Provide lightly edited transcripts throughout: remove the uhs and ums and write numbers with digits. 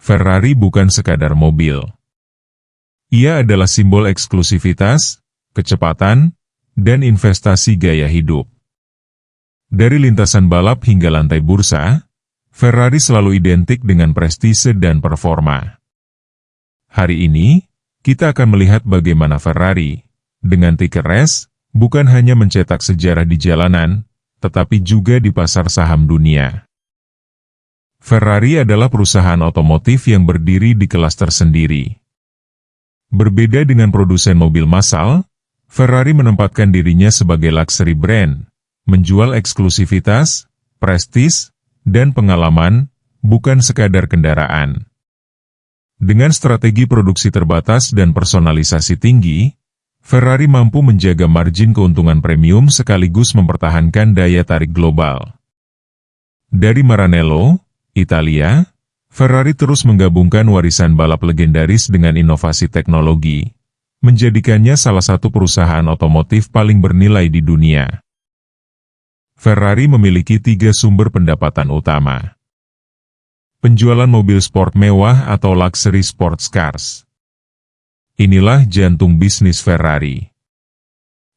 Ferrari bukan sekadar mobil. Ia adalah simbol eksklusivitas, kecepatan, dan investasi gaya hidup. Dari lintasan balap hingga lantai bursa, Ferrari selalu identik dengan prestise dan performa. Hari ini, kita akan melihat bagaimana Ferrari, dengan tiker S, bukan hanya mencetak sejarah di jalanan, tetapi juga di pasar saham dunia. Ferrari adalah perusahaan otomotif yang berdiri di kelas tersendiri. Berbeda dengan produsen mobil massal, Ferrari menempatkan dirinya sebagai luxury brand, menjual eksklusivitas, prestis, dan pengalaman, bukan sekadar kendaraan. Dengan strategi produksi terbatas dan personalisasi tinggi, Ferrari mampu menjaga margin keuntungan premium sekaligus mempertahankan daya tarik global. Dari Maranello, Italia, Ferrari terus menggabungkan warisan balap legendaris dengan inovasi teknologi, menjadikannya salah satu perusahaan otomotif paling bernilai di dunia. Ferrari memiliki 3 sumber pendapatan utama. Penjualan mobil sport mewah atau luxury sports cars. Inilah jantung bisnis Ferrari.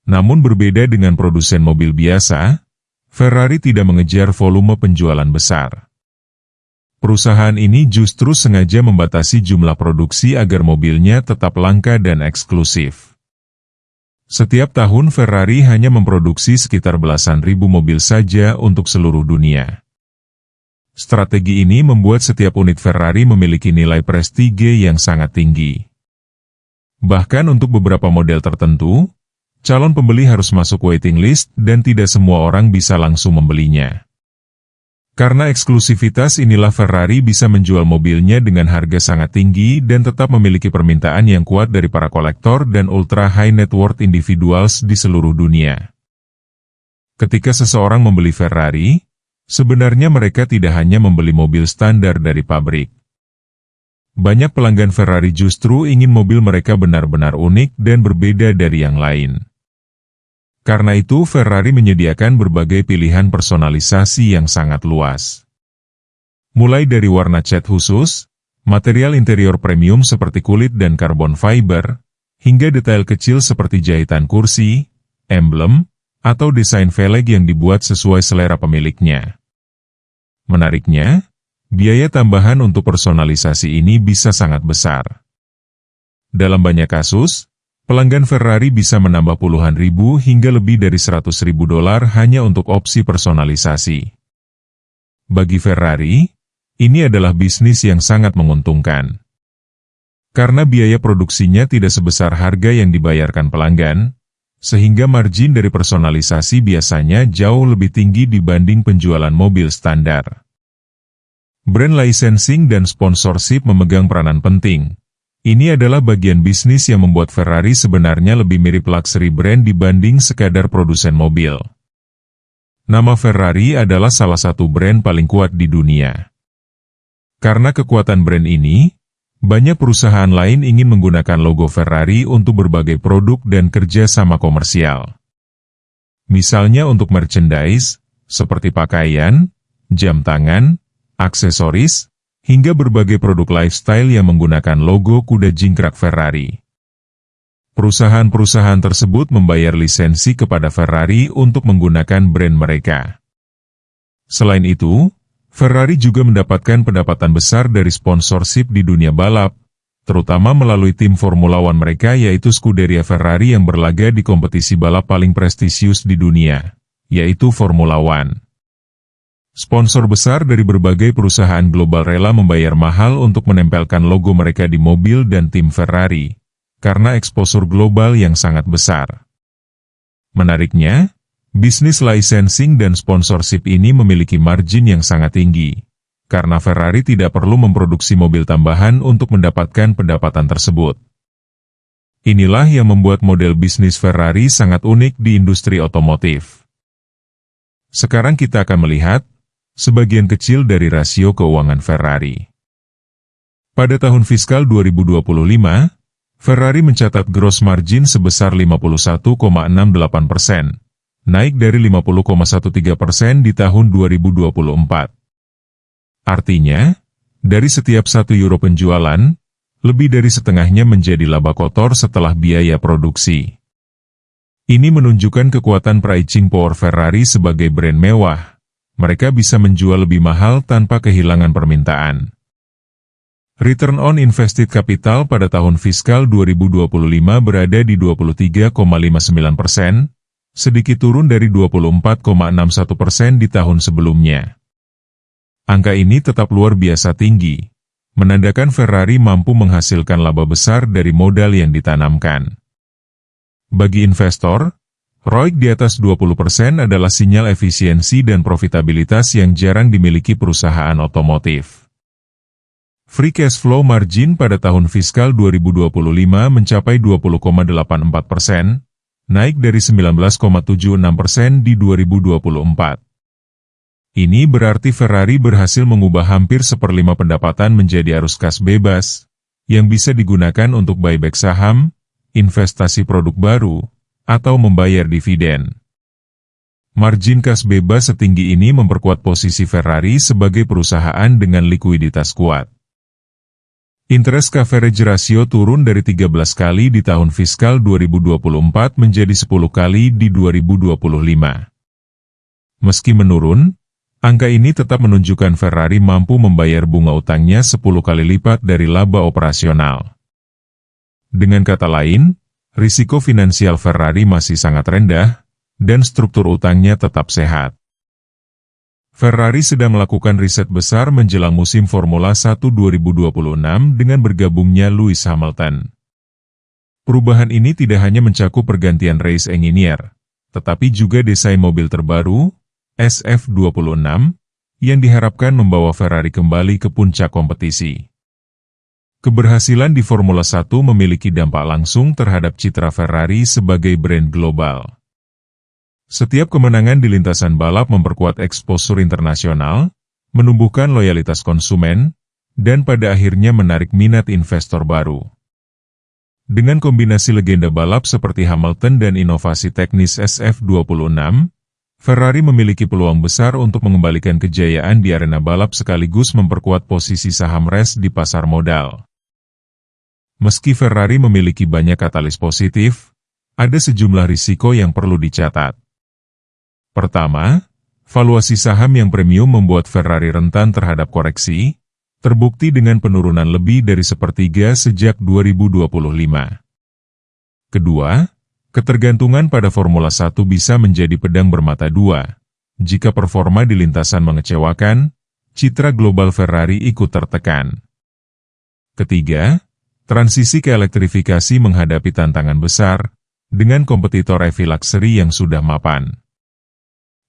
Namun berbeda dengan produsen mobil biasa, Ferrari tidak mengejar volume penjualan besar. Perusahaan ini justru sengaja membatasi jumlah produksi agar mobilnya tetap langka dan eksklusif. Setiap tahun Ferrari hanya memproduksi sekitar belasan ribu mobil saja untuk seluruh dunia. Strategi ini membuat setiap unit Ferrari memiliki nilai prestige yang sangat tinggi. Bahkan untuk beberapa model tertentu, calon pembeli harus masuk waiting list dan tidak semua orang bisa langsung membelinya. Karena eksklusivitas inilah Ferrari bisa menjual mobilnya dengan harga sangat tinggi dan tetap memiliki permintaan yang kuat dari para kolektor dan ultra high net worth individuals di seluruh dunia. Ketika seseorang membeli Ferrari, sebenarnya mereka tidak hanya membeli mobil standar dari pabrik. Banyak pelanggan Ferrari justru ingin mobil mereka benar-benar unik dan berbeda dari yang lain. Karena itu Ferrari menyediakan berbagai pilihan personalisasi yang sangat luas. Mulai dari warna cat khusus, material interior premium seperti kulit dan karbon fiber, hingga detail kecil seperti jahitan kursi, emblem, atau desain velg yang dibuat sesuai selera pemiliknya. Menariknya, biaya tambahan untuk personalisasi ini bisa sangat besar. Dalam banyak kasus, pelanggan Ferrari bisa menambah puluhan ribu hingga lebih dari $100.000 hanya untuk opsi personalisasi. Bagi Ferrari, ini adalah bisnis yang sangat menguntungkan. Karena biaya produksinya tidak sebesar harga yang dibayarkan pelanggan, sehingga margin dari personalisasi biasanya jauh lebih tinggi dibanding penjualan mobil standar. Brand licensing dan sponsorship memegang peranan penting. Ini adalah bagian bisnis yang membuat Ferrari sebenarnya lebih mirip luxury brand dibanding sekadar produsen mobil. Nama Ferrari adalah salah satu brand paling kuat di dunia. Karena kekuatan brand ini, banyak perusahaan lain ingin menggunakan logo Ferrari untuk berbagai produk dan kerja sama komersial. Misalnya untuk merchandise, seperti pakaian, jam tangan, aksesoris, hingga berbagai produk lifestyle yang menggunakan logo kuda jingkrak Ferrari. Perusahaan-perusahaan tersebut membayar lisensi kepada Ferrari untuk menggunakan brand mereka. Selain itu, Ferrari juga mendapatkan pendapatan besar dari sponsorship di dunia balap, terutama melalui tim Formula One mereka yaitu Scuderia Ferrari yang berlaga di kompetisi balap paling prestisius di dunia, yaitu Formula One. Sponsor besar dari berbagai perusahaan global rela membayar mahal untuk menempelkan logo mereka di mobil dan tim Ferrari, karena eksposur global yang sangat besar. Menariknya, bisnis licensing dan sponsorship ini memiliki margin yang sangat tinggi, karena Ferrari tidak perlu memproduksi mobil tambahan untuk mendapatkan pendapatan tersebut. Inilah yang membuat model bisnis Ferrari sangat unik di industri otomotif. Sekarang kita akan melihat sebagian kecil dari rasio keuangan Ferrari. Pada tahun fiskal 2025, Ferrari mencatat gross margin sebesar 51,68%, naik dari 50,13% di tahun 2024. Artinya, Dari setiap 1 euro penjualan, lebih dari setengahnya menjadi laba kotor setelah biaya produksi. Ini menunjukkan kekuatan pricing power Ferrari sebagai brand mewah. Mereka bisa menjual lebih mahal tanpa kehilangan permintaan. Return on invested capital pada tahun fiskal 2025 berada di 23,59%, sedikit turun dari 24,61% di tahun sebelumnya. Angka ini tetap luar biasa tinggi, menandakan Ferrari mampu menghasilkan laba besar dari modal yang ditanamkan. Bagi investor, ROIC di atas 20% adalah sinyal efisiensi dan profitabilitas yang jarang dimiliki perusahaan otomotif. Free cash flow margin pada tahun fiskal 2025 mencapai 20,84%, naik dari 19,76% di 2024. Ini berarti Ferrari berhasil mengubah hampir 1/5 pendapatan menjadi arus kas bebas, yang bisa digunakan untuk buyback saham, investasi produk baru, atau membayar dividen. Margin kas bebas setinggi ini memperkuat posisi Ferrari sebagai perusahaan dengan likuiditas kuat. Interest coverage ratio turun dari 13 kali di tahun fiskal 2024 menjadi 10 kali di 2025. Meski menurun, angka ini tetap menunjukkan Ferrari mampu membayar bunga utangnya 10 kali lipat dari laba operasional. Dengan kata lain, risiko finansial Ferrari masih sangat rendah, dan struktur utangnya tetap sehat. Ferrari sedang melakukan riset besar menjelang musim Formula 1 2026 dengan bergabungnya Lewis Hamilton. Perubahan ini tidak hanya mencakup pergantian race engineer, tetapi juga desain mobil terbaru, SF26, yang diharapkan membawa Ferrari kembali ke puncak kompetisi. Keberhasilan di Formula 1 memiliki dampak langsung terhadap citra Ferrari sebagai brand global. Setiap kemenangan di lintasan balap memperkuat eksposur internasional, menumbuhkan loyalitas konsumen, dan pada akhirnya menarik minat investor baru. Dengan kombinasi legenda balap seperti Hamilton dan inovasi teknis SF26, Ferrari memiliki peluang besar untuk mengembalikan kejayaan di arena balap sekaligus memperkuat posisi saham race di pasar modal. Meski Ferrari memiliki banyak katalis positif, ada sejumlah risiko yang perlu dicatat. Pertama, valuasi saham yang premium membuat Ferrari rentan terhadap koreksi, terbukti dengan penurunan lebih dari 1/3 sejak 2025. Kedua, ketergantungan pada Formula 1 bisa menjadi pedang bermata dua. Jika performa di lintasan mengecewakan, citra global Ferrari ikut tertekan. Ketiga, transisi ke elektrifikasi menghadapi tantangan besar, dengan kompetitor EV luxury yang sudah mapan.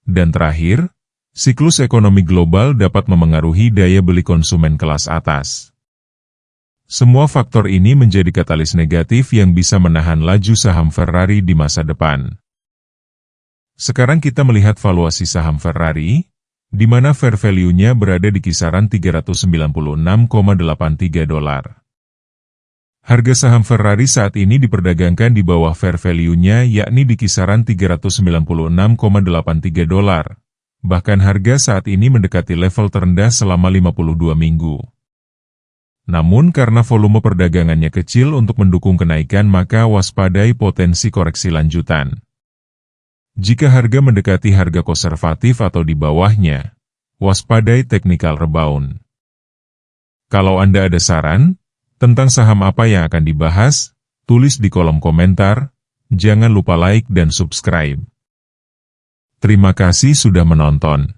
Dan terakhir, siklus ekonomi global dapat memengaruhi daya beli konsumen kelas atas. Semua faktor ini menjadi katalis negatif yang bisa menahan laju saham Ferrari di masa depan. Sekarang kita melihat valuasi saham Ferrari, di mana fair value-nya berada di kisaran $396,83. Harga saham Ferrari saat ini diperdagangkan di bawah fair value-nya yakni di kisaran $396,83. Bahkan harga saat ini mendekati level terendah selama 52 minggu. Namun karena volume perdagangannya kecil untuk mendukung kenaikan maka waspadai potensi koreksi lanjutan. Jika harga mendekati harga konservatif atau di bawahnya, waspadai technical rebound. Kalau Anda ada saran tentang saham apa yang akan dibahas, tulis di kolom komentar, jangan lupa like dan subscribe. Terima kasih sudah menonton.